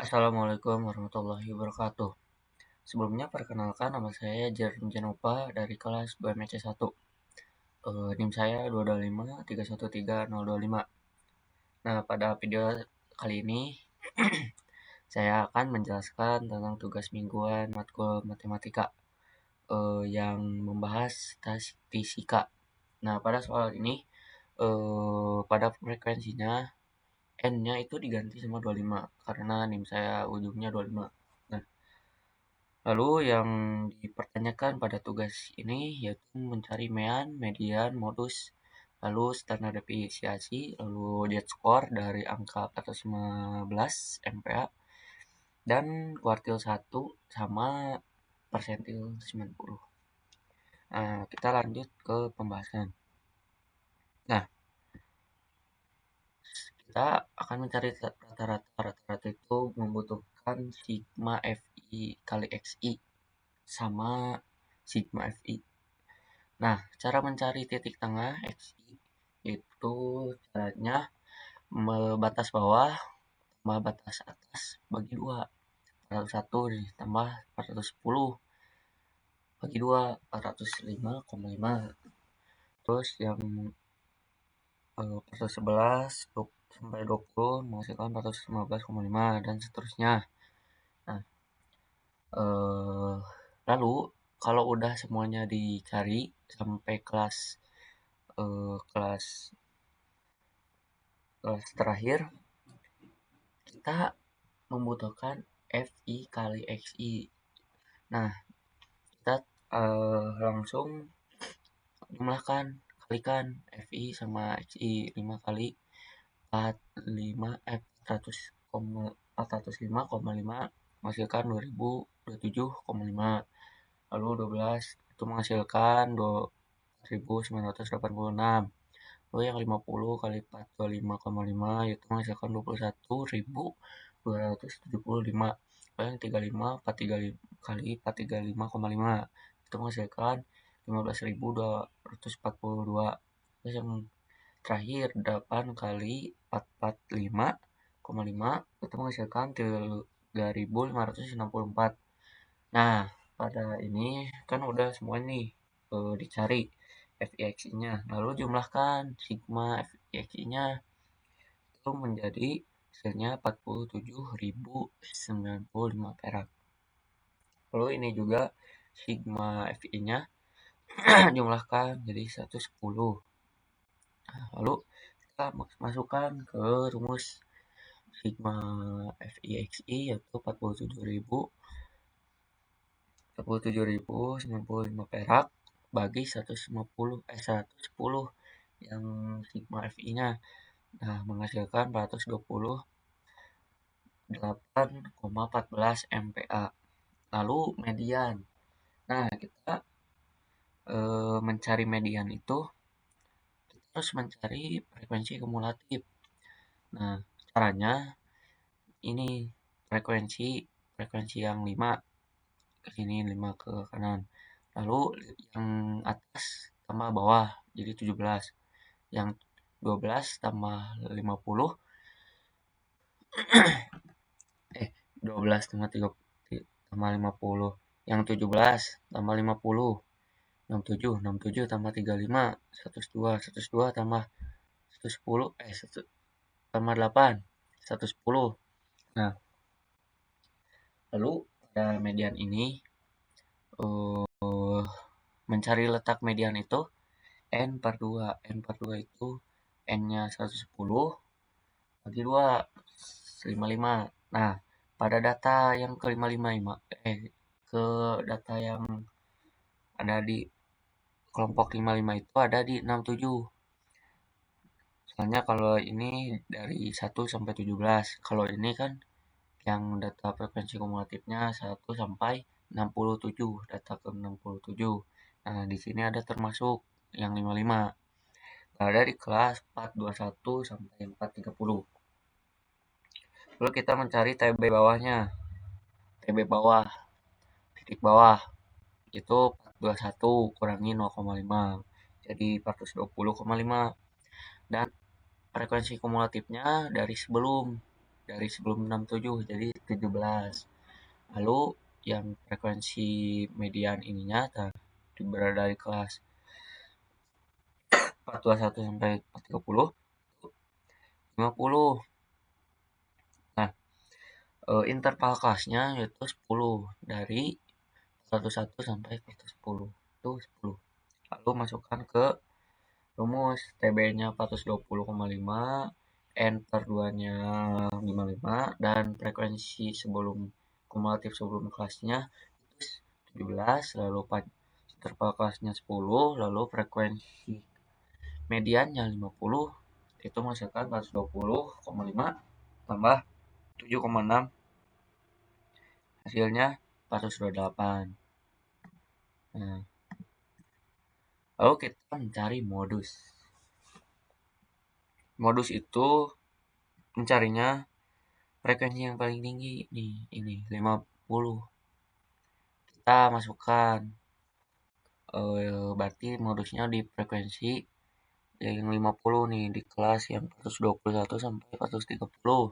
Assalamualaikum warahmatullahi wabarakatuh. Sebelumnya perkenalkan nama saya Jerem Jenopa dari kelas BMC 1. NIM saya 225313025. Nah, pada video kali ini saya akan menjelaskan tentang tugas mingguan matkul matematika yang membahas statistika. Nah, pada soal ini pada frekuensinya N-nya itu diganti sama 25 karena NIM saya ujungnya 25. Nah, lalu yang dipertanyakan pada tugas ini yaitu mencari mean, median, modus, lalu standar deviasi, lalu dead score dari angka 415 MPa, dan kuartil 1 sama persentil 90. Nah, kita lanjut ke pembahasan. Nah, kita akan mencari rata-rata. Rata-rata itu membutuhkan sigma FI kali XI sama sigma FI. Nah, cara mencari titik tengah XI itu caranya batas bawah tambah batas atas bagi 2. 401 ditambah 410 bagi 2, 405,5. Terus yang 411 sampai 20 menghasilkan 415,5 dan seterusnya. Nah, lalu kalau udah semuanya dicari sampai kelas kelas terakhir, kita membutuhkan FI kali XI. Nah, kita langsung jumlahkan, kalikan FI sama XI. 5 kali 405,5 menghasilkan 2027,5. Lalu 12 itu menghasilkan 2986. Lalu yang 50 kali 425,5 itu menghasilkan 21.275. Lalu yang 35 kali 435,5 itu menghasilkan 15.242. Terus yang terakhir 8 kali 445,5 itu menghasilkan 3.564. Nah, pada ini kan udah semua nih dicari FIX-nya. Lalu jumlahkan sigma FIX-nya itu menjadi hasilnya 47.095 perak. Lalu ini juga sigma FI-nya jumlahkan jadi 110. Lalu kita masukkan ke rumus sigma FIXI yaitu 47.095 perak bagi 110 yang sigma FI-nya. Nah, menghasilkan 428,14 MPa. Lalu median. Nah, kita mencari median itu kita harus mencari frekuensi kumulatif. Nah, caranya ini frekuensi yang 5 ke sini, 5 ke kanan. Lalu yang atas tambah bawah jadi 17. Yang 12 tambah 50 12 tambah 30 tambah 50. Yang 17 tambah 50. 67 tambah 35 102 tambah 110 tambah 8 110. Nah, lalu pada median ini mencari letak median itu N per 2. N per 2 itu N-nya 110 bagi 2 55. Nah, pada data yang ke 55 ke data yang ada di kelompok 55 itu ada di 67. Soalnya kalau ini dari 1 sampai 17. Kalau ini kan yang data frekuensi kumulatifnya 1 sampai 67, data ke 67. Nah, di sini ada termasuk yang 55. Ada di kelas 421 sampai 430. Lalu kita mencari TB bawahnya. TB bawah, titik bawah itu 421 kurangi 0,5. Jadi 420,5. Dan frekuensi kumulatifnya dari sebelum dari sebelum 67 jadi 17. Lalu yang frekuensi median ininya berada di kelas 421 sampai 430 50. Nah, interval kelasnya yaitu 10 dari 401 sampai 410 itu 10. Lalu masukkan ke rumus TB-nya 420,5, N per 2-nya 55, dan frekuensi sebelum kumulatif sebelum kelasnya itu 17, lalu interval kelasnya 10, lalu frekuensi mediannya 50, itu masukkan 420,5 tambah 7,6, hasilnya 428. Nah, lalu kita mencari modus. Modus itu mencarinya frekuensi yang paling tinggi nih, ini 50. Kita masukkan berarti modusnya di frekuensi yang 50 nih, di kelas yang 421 sampai 430.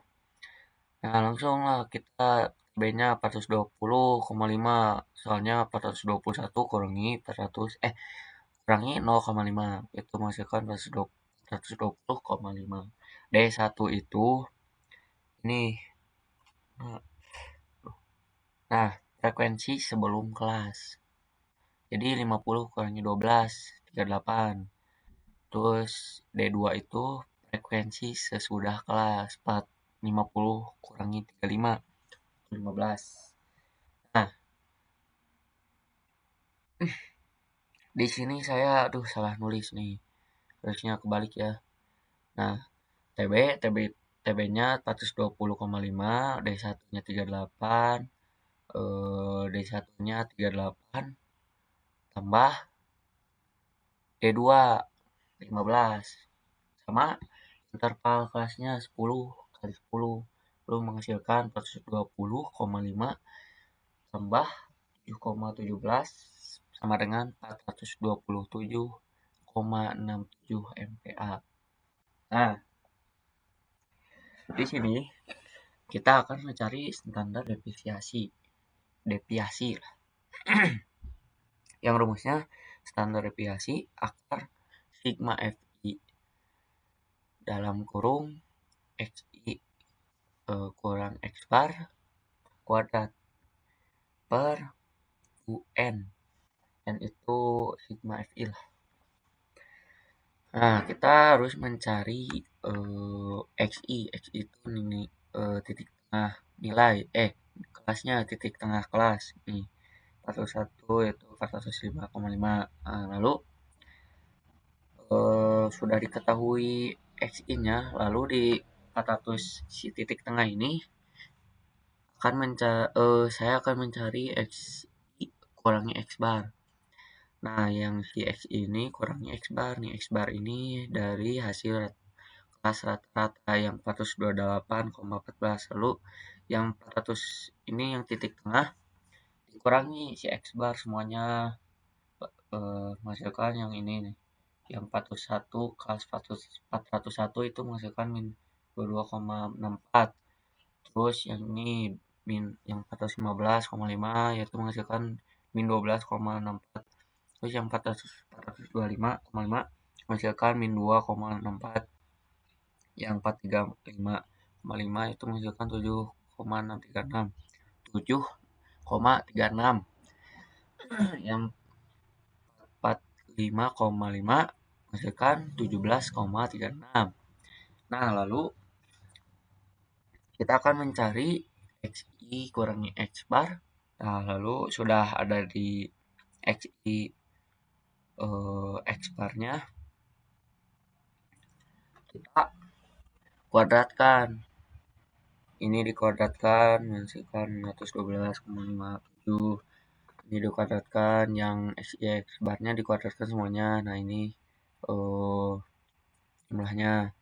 Nah, langsung lah kita B-nya 420,5, soalnya 421 kurangi 0,5, itu masukkan 420,5. D1 itu ini. Nah, frekuensi sebelum kelas. Jadi 50 kurangi 12, 38. Terus D2 itu frekuensi sesudah kelas, 50 kurangi 35, 15. Nah, di sini saya salah nulis nih. Harusnya kebalik ya. Nah, TB-nya 420,5, D1-nya 38, D1-nya 38 tambah D2 15 sama interval kelasnya 10 kali 10 lalu menghasilkan 420,5 tambah 7,17 sama dengan 427,67 MPa. Nah, di sini kita akan mencari standar deviasi lah. Yang rumusnya standar deviasi akar sigma FI dalam kurung XI kurang X bar kuadrat per UN. N itu sigma FI lah. Nah, kita harus mencari XI. XI itu titik tengah nilai. Kelasnya titik tengah kelas. Nih, 401 itu 405,5. Nah, lalu sudah diketahui XI-nya, lalu di 400 si titik tengah ini saya akan mencari XI kurangi X bar. Nah, yang si X ini kurangi X bar nih. X bar ini dari hasil kelas rata-rata yang 428,14. Lalu yang 400 ini yang titik tengah dikurangi si X bar semuanya, menghasilkan yang ini nih. Yang 401 kelas 401 itu menghasilkan min 22,64. Terus yang ini yang 415,5 yaitu menghasilkan min 12,64. Terus yang 425,5 menghasilkan min 2,64. Yang 435,5 itu menghasilkan 7,636. 7,36. Yang 45,5 menghasilkan 17,36. Nah, lalu kita akan mencari XI kurangi X bar. Nah, lalu sudah ada di XI X barnya, kita kuadratkan. Ini dikuadratkan menghasilkan 112,57. Ini dikuadratkan, yang XI X barnya dikuadratkan semuanya. Nah, ini jumlahnya.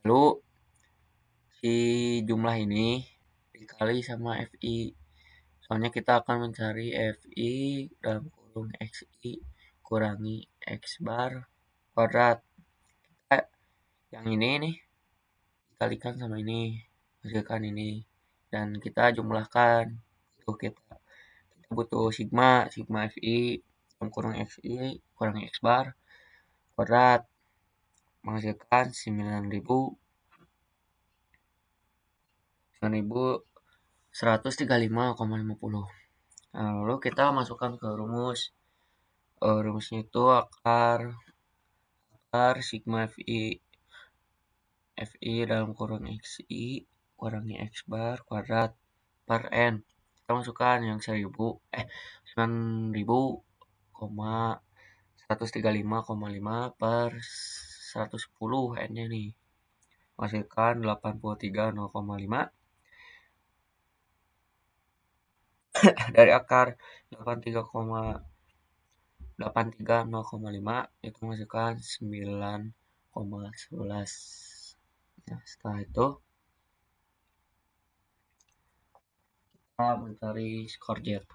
Lalu si jumlah ini dikali sama FI. Soalnya kita akan mencari FI dalam kurung XI kurangi X bar kuadrat. Yang ini nih dikalikan sama ini, hasilkan ini. Dan kita jumlahkan. Kita butuh sigma, sigma FI, dalam kurung XI, kurangi X bar, kuadrat, menghasilkan 9.135,50. Nah, lalu kita masukkan ke rumus. Rumusnya itu akar sigma FI dalam kurung XI kurangi X bar kuadrat per N. Kita masukkan yang 9.135,5 per 110 N-nya nih. Menghasilkan 83,0,5. Dari akar 83,0,5 itu menghasilkan 9,11. Nah, setelah itu kita mencari skor jet.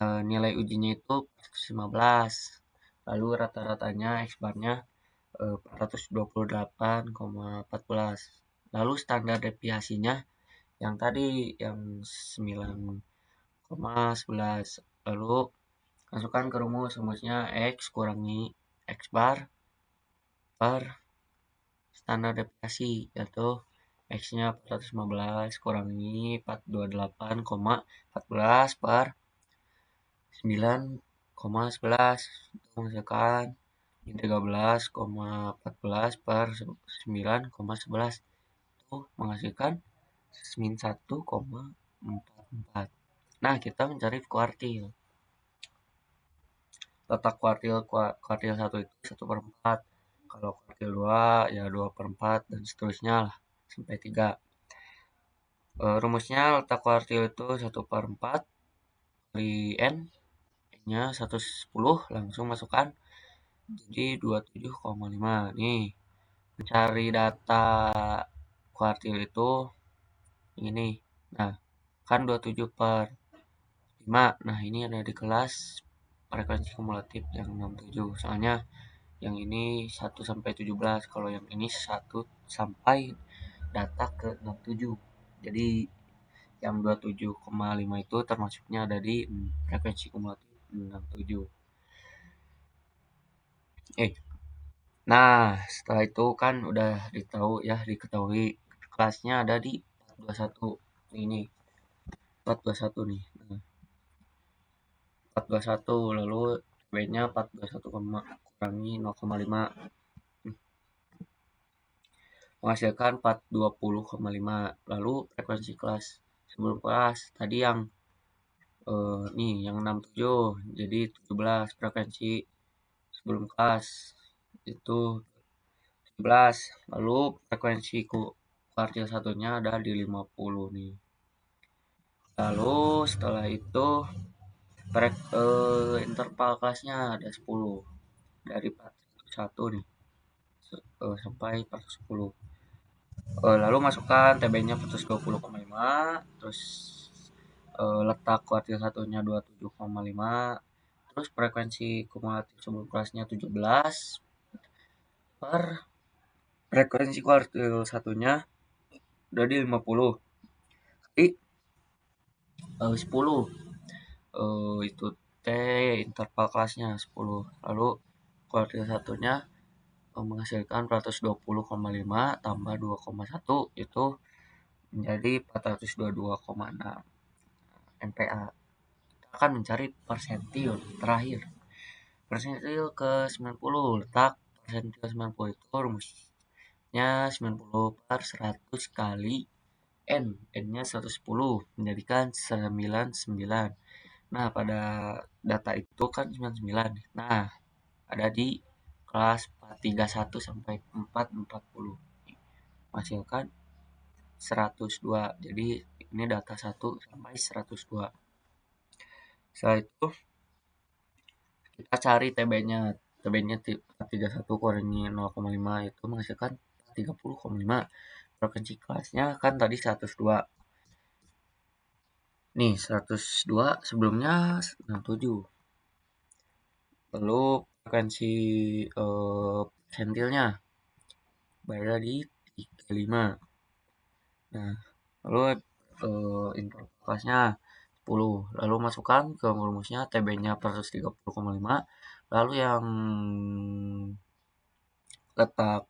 Nilai ujinya itu 415. Lalu rata-ratanya X barnya 428,14. Lalu standar deviasinya yang tadi yang 9,11. Lalu masukkan ke rumusnya X kurangi X bar per standar deviasi, yaitu X-nya 415 kurangi 428,14 per 9,11 itu menghasilkan 13,14 per 9,11 itu menghasilkan min 1,44. Nah, kita mencari kuartil. Letak kuartil 1 itu 1/4. Kalau kuartil 2 ya 2/4 dan seterusnya lah sampai 3. Rumusnya letak kuartil itu 1/4 kali N nya 110, langsung masukkan jadi 27,5. Nih, mencari data kuartil itu ini. Nah, kan 27/5. Nah, ini ada di kelas frekuensi kumulatif yang 67. Soalnya yang ini 1 sampai 17, kalau yang ini 1 sampai data ke 67. Jadi yang 27,5 itu termasuknya ada di frekuensi kumulatif 67. Nah, setelah itu kan udah diketahui kelasnya ada di 421. Ini 421 nih. Nah, 421 lalu B-nya 421, kurangi 0,5 menghasilkan 420,5. Lalu frekuensi kelas sebelum kelas tadi yang yang 67 jadi 17. Frekuensi sebelum kelas itu 17. Lalu frekuensi kuartil satunya ada di 50 nih. Lalu setelah itu interval kelasnya ada 10 dari 401 nih sampai 410. Lalu masukkan TB-nya 420,5, terus letak kuartil satunya 27,5, terus frekuensi kumulatif sebelum kelasnya 17 per frekuensi kuartil satunya udah di 50 kali 10. Itu T interval kelasnya 10. Lalu kuartil satunya menghasilkan 420,5 tambah 2,1 itu menjadi 422,6 MPa. Kita akan mencari persentil terakhir. Persentil ke 90, letak persentil 90 itu rumusnya 90/100 kali N. N-nya 110 menjadikan 99. Nah, pada data itu kan 99. Nah, ada di kelas 431 sampai 440. Menghasilkan 102. Jadi ini data 1 sampai 102. Setelah itu kita cari TB-nya. TB-nya 431 kurangi 0,5 itu menghasilkan 30,5. Frekuensi kelasnya kan tadi 102. Nih 102 sebelumnya 67. Lalu frekuensi persentilnya berada di 35. Nah, lalu intervalnya 10. Lalu masukkan ke rumusnya TB-nya 430,5. Lalu yang letak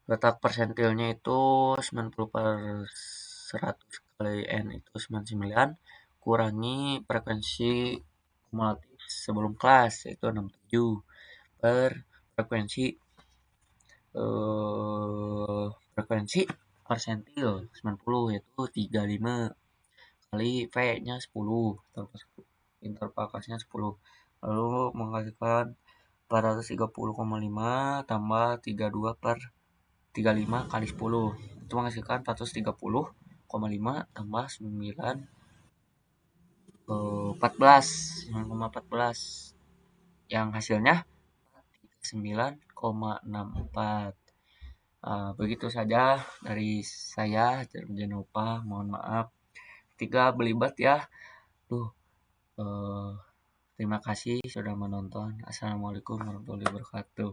letak persentilnya itu 90 per 100 kali N itu 99, kurangi frekuensi kumulatif sebelum kelas yaitu 67 per frekuensi frekuensi persentil 90 yaitu 35 kali V-nya 10 interval kelasnya 10, lalu menghasilkan 430,5 tambah 32 per 35 kali 10 itu menghasilkan 430,5 tambah 9,14 yang hasilnya 9,64. Begitu saja dari saya. Jangan lupa, mohon maaf ketika belibet ya. Terima kasih sudah menonton. Assalamualaikum warahmatullahi wabarakatuh.